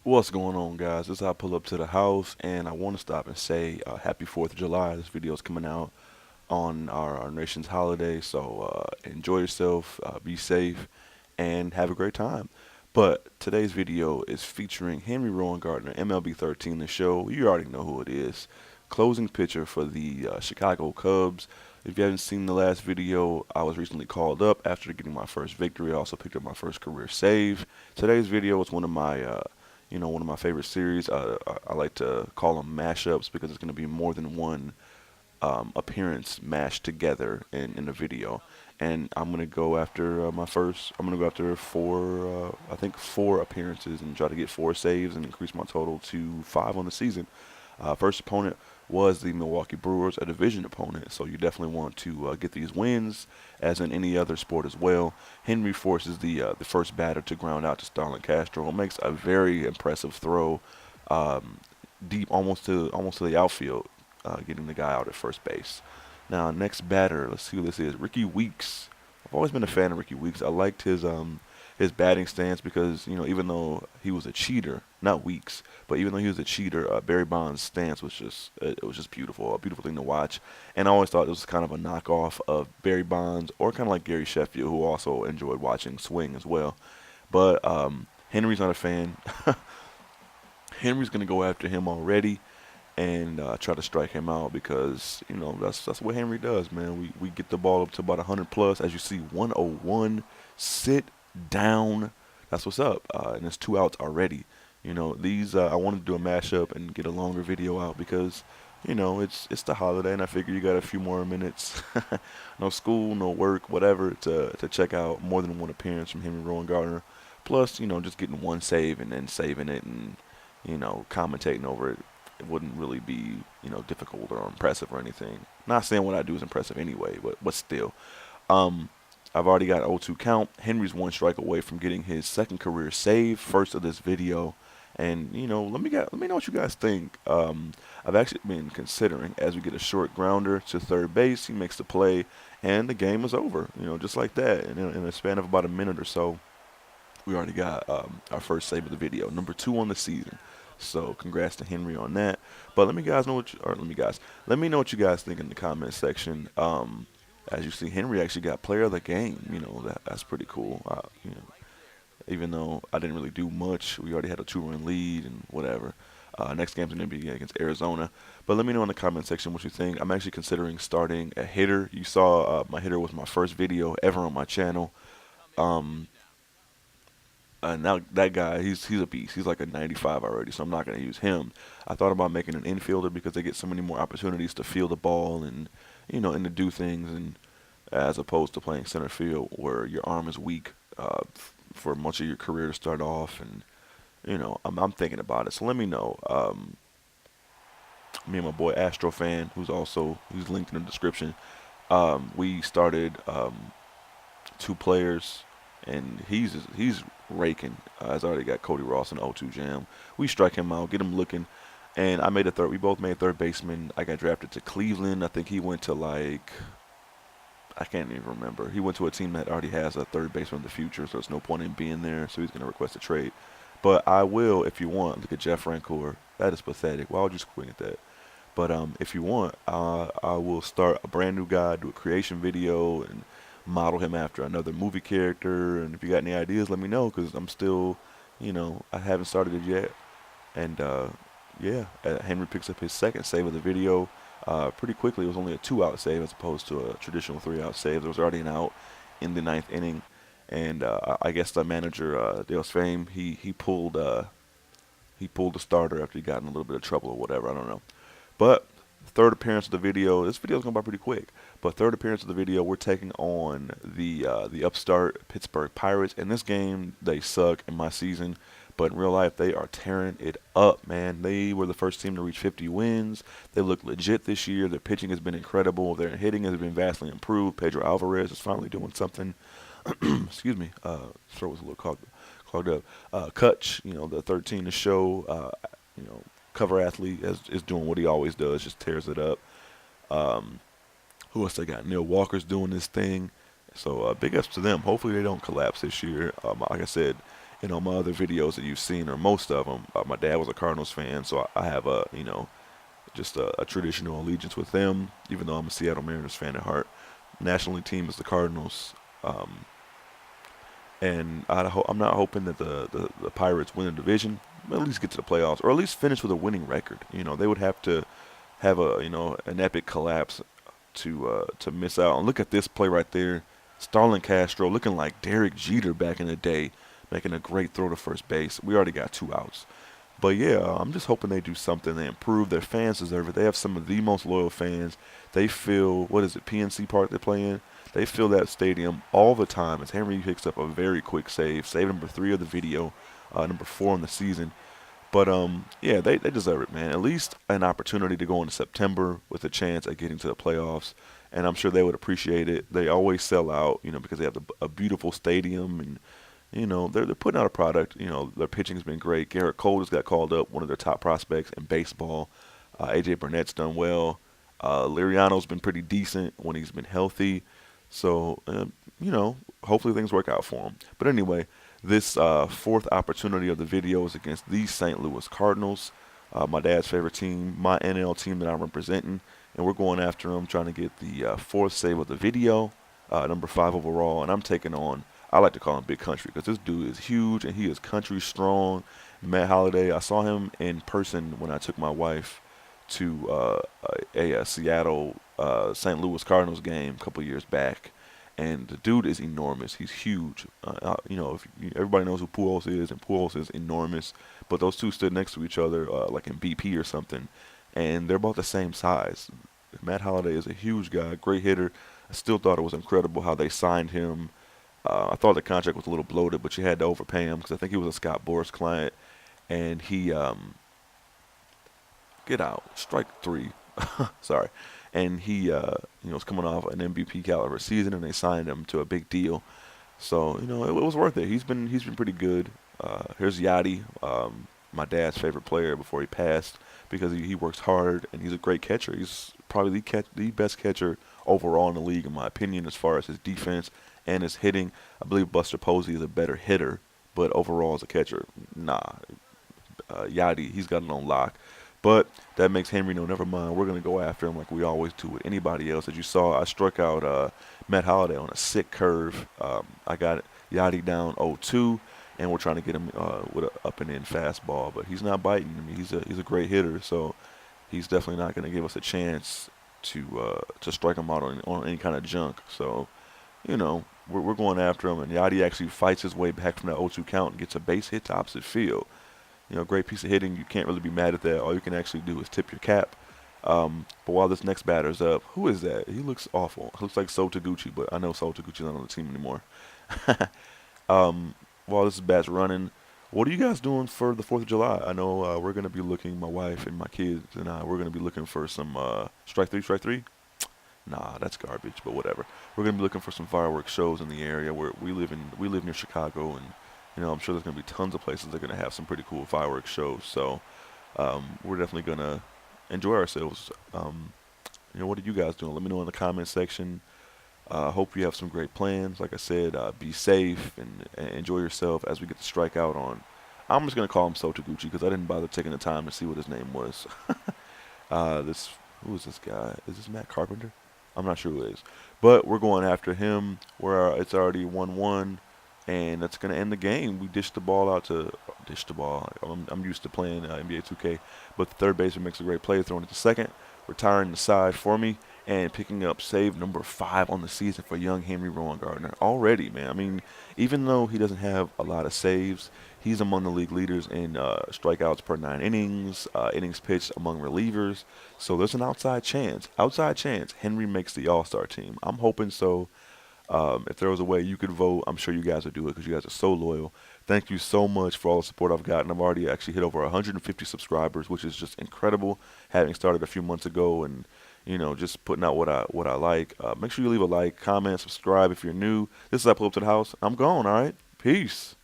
What's going on, guys? This is I pull up to the house, and I want to stop and say Happy 4th of July. This video is coming out on our nation's holiday, so enjoy yourself, be safe, and have a great time. But today's video is featuring Henry Rowengartner, MLB 13, the show. You already know who it is. Closing pitcher for the Chicago Cubs. If you haven't seen the last video, I was recently called up after getting my first victory. I also picked up my first career save. Today's video is one of my one of my favorite series. I like to call them mashups because it's going to be more than one appearance mashed together in a video. And I'm going to go after I'm going to go after I think four appearances and try to get four saves and increase my total to five on the season. First opponent was the Milwaukee Brewers, a division opponent, so you definitely want to get these wins, as in any other sport as well. Henry forces the first batter to ground out to Starlin Castro. It makes a very impressive throw, deep almost to the outfield, getting the guy out at first base. Now, next batter, let's see who this is. Ricky Weeks. I've always been a fan of Ricky Weeks. I liked his batting stance because even though he was a cheater, not Weeks, but even though he was a cheater, Barry Bonds' stance was just it was just beautiful, a beautiful thing to watch. And I always thought it was kind of a knockoff of Barry Bonds, or kind of like Gary Sheffield, who also enjoyed watching swing as well. But Henry's not a fan. Henry's gonna go after him already and try to strike him out because that's what Henry does, man. We get the ball up to about 100 plus, as you see, 101. Sit down. That's what's up, and it's two outs already. These I wanted to do a mashup and get a longer video out because it's the holiday, and I figure you got a few more minutes, no school, no work, whatever, to check out more than one appearance from Henry Rowengartner. Plus, just getting one save and then saving it and commentating over it. It wouldn't really be difficult or impressive or anything. Not saying what I do is impressive anyway, but still. Um, I've already got an 0-2 count. Henry's one strike away from getting his second career save, first of this video. And let me know what you guys think. I've actually been considering, as we get a short grounder to third base, he makes the play, and the game is over. Just like that. And in a span of about a minute or so, we already got our first save of the video, number 2 on the season. So congrats to Henry on that. But let me know what you guys think in the comment section. As you see, Henry actually got player of the game. That's pretty cool. Even though I didn't really do much, we already had a 2-run lead and whatever. Next game's going to be against Arizona. But let me know in the comment section what you think. I'm actually considering starting a hitter. You saw my hitter was my first video ever on my channel. Um, now that guy, he's a beast. He's like a 95 already, so I'm not going to use him. I thought about making an infielder because they get so many more opportunities to field the ball and and to do things, and as opposed to playing center field where your arm is weak for much of your career to start off. And I'm thinking about it. So let me know. Me and my boy Astro Fan, who's linked in the description. We started 2 players, and he's raking. He's already got Cody Ross in 0-2 jam. We strike him out, get him looking, and I made a third. We both made third baseman. I got drafted to Cleveland. I think he went to I can't even remember. He went to a team that already has a third baseman in the future, so there's no point in being there. So he's going to request a trade. But I will, if you want. Look at Jeff Rancour. That is pathetic. Why would you swing at that? But if you want, I will start a brand new guy, do a creation video, and model him after another movie character. And if you got any ideas, let me know, because I'm still, I haven't started it yet. And yeah, Henry picks up his second save of the video pretty quickly. It was only a 2-out save as opposed to a traditional 3-out save. There was already an out in the ninth inning. And I guess the manager, Dale's Fame, he pulled the starter after he got in a little bit of trouble or whatever. I don't know. But third appearance of the video. This video is going by pretty quick. But third appearance of the video, we're taking on the upstart Pittsburgh Pirates. In this game, they suck in my season, but in real life, they are tearing it up, man. They were the first team to reach 50 wins. They look legit this year. Their pitching has been incredible. Their hitting has been vastly improved. Pedro Alvarez is finally doing something. Excuse me. Throat was a little clogged up. Kutch, the 13 to show, cover athlete, is doing what he always does, just tears it up. Who else they got? Neil Walker's doing this thing. So big ups to them. Hopefully they don't collapse this year. Like I said, And on my other videos that you've seen, or most of them, my dad was a Cardinals fan, so I have a just a traditional allegiance with them. Even though I'm a Seattle Mariners fan at heart, National League team is the Cardinals. Um, and I'm not hoping that the Pirates win the division, but at least get to the playoffs, or at least finish with a winning record. They would have to have an epic collapse to miss out. And look at this play right there, Starlin Castro looking like Derek Jeter back in the day, making a great throw to first base. We already got 2 outs. But yeah, I'm just hoping they do something. They improve. Their fans deserve it. They have some of the most loyal fans. They feel, what is it, PNC Park they play in? They fill that stadium all the time as Henry picks up a very quick save number 3 of the video, number 4 in the season. But yeah, they deserve it, man. At least an opportunity to go into September with a chance at getting to the playoffs, and I'm sure they would appreciate it. They always sell out, because they have a beautiful stadium, and they're putting out a product. Their pitching's been great. Garrett Cole just got called up, one of their top prospects in baseball. AJ Burnett's done well. Liriano's been pretty decent when he's been healthy. So, hopefully things work out for him. But anyway, this 4th opportunity of the video is against the St. Louis Cardinals, my dad's favorite team, my NL team that I'm representing. And we're going after them, trying to get the 4th save of the video, number 5 overall. And I'm taking on, I like to call him Big Country because this dude is huge and he is country strong. Matt Holliday, I saw him in person when I took my wife to a Seattle St. Louis Cardinals game a couple years back, and the dude is enormous. He's huge. Everybody knows who Pujols is, and Pujols is enormous. But those two stood next to each other, like in BP or something, and they're about the same size. Matt Holliday is a huge guy, great hitter. I still thought it was incredible how they signed him. I thought the contract was a little bloated, but you had to overpay him because I think he was a Scott Boras client, and he get out, strike 3. Sorry. And he was coming off an MVP caliber season, and they signed him to a big deal. So it was worth it. He's been pretty good. Here's Yachty, my dad's favorite player before he passed, because he works hard and he's a great catcher. He's probably the best catcher overall in the league, in my opinion, as far as his defense and his hitting. I believe Buster Posey is a better hitter, but overall as a catcher, nah. Yachty, he's got it on lock. But that makes Henry know, never mind, we're going to go after him like we always do with anybody else. As you saw, I struck out Matt Holliday on a sick curve. I got Yachty down 0-2, and we're trying to get him with an up-and-in fastball. But he's not biting. I mean, he's a great hitter, so he's definitely not going to give us a chance to strike him out on any kind of junk. So, we're going after him, and Yachty actually fights his way back from that 0-2 count and gets a base hit to opposite field. Great piece of hitting. You can't really be mad at that. All you can actually do is tip your cap. But while this next batter's up, who is that? He looks awful. Looks like So Taguchi, but I know So Taguchi's not on the team anymore. While this bat's running, what are you guys doing for the 4th of July? I know we're going to be looking, my wife and my kids and I, we're going to be looking for some strike three? Nah, that's garbage, but whatever. We're going to be looking for some fireworks shows in the area where we live near Chicago, and I'm sure there's going to be tons of places that are going to have some pretty cool fireworks shows. So we're definitely going to enjoy ourselves. What are you guys doing? Let me know in the comment section. Hope you have some great plans. Like I said, be safe and enjoy yourself as we get to strike out on. I'm just going to call him So Taguchi because I didn't bother taking the time to see what his name was. Who is this guy? Is this Matt Carpenter? I'm not sure who it is. But we're going after him. It's already 1-1. And that's going to end the game. We dish the ball out to dish the ball. I'm used to playing NBA 2K. But the third baseman makes a great play, throwing it to second, retiring the side for me, and picking up save number 5 on the season for young Henry Rowengartner. Already, man. I mean, even though he doesn't have a lot of saves, he's among the league leaders in strikeouts per 9 innings, innings pitched among relievers. So there's an outside chance. Henry makes the All-Star team. I'm hoping so. If there was a way you could vote, I'm sure you guys would do it because you guys are so loyal. Thank you so much for all the support I've gotten. I've already actually hit over 150 subscribers, which is just incredible, having started a few months ago and, just putting out what I like. Make sure you leave a like, comment, subscribe if you're new. This is I Pull Up to the House. I'm gone, all right? Peace.